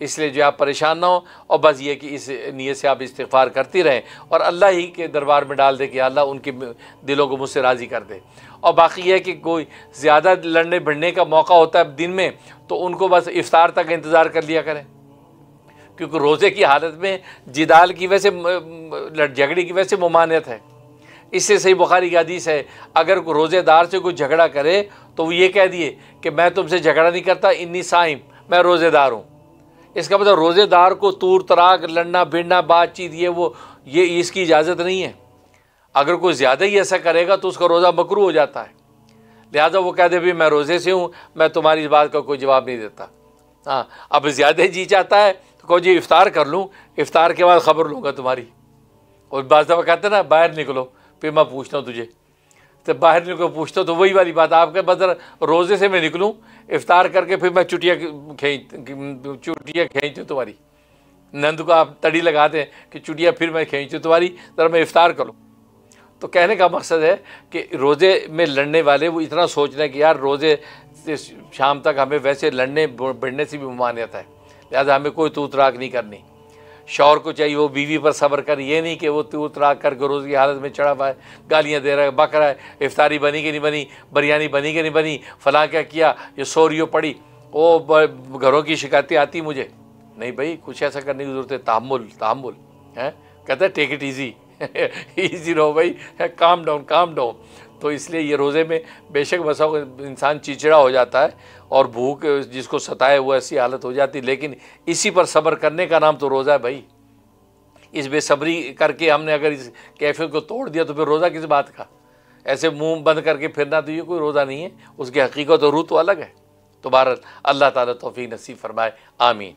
इसलिए जो आप परेशान ना हो, और बस ये कि इस नीयत से आप इस्तिग़फ़ार करती रहें और अल्लाह ही के दरबार में डाल दे कि अल्लाह उनके दिलों को मुझसे राज़ी कर दे। और बाकी यह है कि कोई ज़्यादा लड़ने भिड़ने का मौका होता है दिन में, तो उनको बस इफ्तार तक इंतज़ार कर लिया करें, क्योंकि रोज़े की हालत में जिदाल की वजह से, झगड़े की वजह से मुमानियत है। इससे सही बुखारी की हदीस है, अगर कोई रोज़ेदार से कोई झगड़ा करे तो वो ये कह दिए कि मैं तुमसे झगड़ा नहीं करता, इन्नी साइम, मैं रोज़ेदार हूँ। इसका मतलब रोज़ेदार को तूर तराक, लड़ना भिड़ना, बातचीत ये इसकी इजाज़त नहीं है। अगर कोई ज़्यादा ही ऐसा करेगा तो उसका रोज़ा मकरूह हो जाता है। लिहाजा वो कह दे भी मैं रोज़े से हूँ, मैं तुम्हारी इस बात का कोई जवाब नहीं देता। हाँ, अब ज़्यादा जी चाहता है तो कहो जी इफ्तार कर लूँ, इफ्तार के बाद ख़बर लूँगा तुम्हारी। और बाज़ दफ़ा कहते हैं ना, बाहर निकलो फिर मैं पूछता हूँ तुझे, तो बाहर निकलो पूछता हूँ, तो वही वाली बात आपके बदर रोज़े से मैं निकलूँ, इफ्तार करके फिर मैं चुटिया खींचूँ तुम्हारी। नंद को आप तड़ी लगाते हैं कि चुटिया फिर मैं खींचूँ तुम्हारी, ज़रा मैं इफ्तार करूँ। तो कहने का मकसद है कि रोज़े में लड़ने वाले वो इतना सोच रहे हैं कि यार रोज़े से शाम तक हमें वैसे लड़ने भिड़ने से भी ममानियत है, लिहाजा हमें कोई तू तराक नहीं करनी। शौहर को चाहिए वो बीवी पर सब्र करे, ये नहीं कि वो तू तराक करके रोज़ की हालत में चढ़ा हुआ है, गालियाँ दे रहा है, बक रहा है, इफ्तारी बनी कि नहीं बनी, बिरयानी बनी कि नहीं बनी, फलां क्या किया, ये सोरियो पड़ी, वो घरों की शिकायतें आती मुझे। नहीं भाई, कुछ ऐसा करने की ज़रूरत है, तहम्मुल है। कहता है टेक इट ईजी ईजी रहो भाई, काम डाउन। तो इसलिए ये रोज़े में बेशक बसा इंसान चिड़चिड़ा हो जाता है और भूख जिसको सताए वो ऐसी हालत हो जाती है, लेकिन इसी पर सब्र करने का नाम तो रोज़ा है भाई। इस बेसब्री करके हमने अगर इस कैफे को तोड़ दिया तो फिर रोज़ा किस बात का? ऐसे मुंह बंद करके फिरना तो ये कोई रोज़ा नहीं है, उसकी हकीकत और रूह तो अलग है। तो बहरहाल अल्लाह ताला तौफीक नसीब फरमाए, आमीन।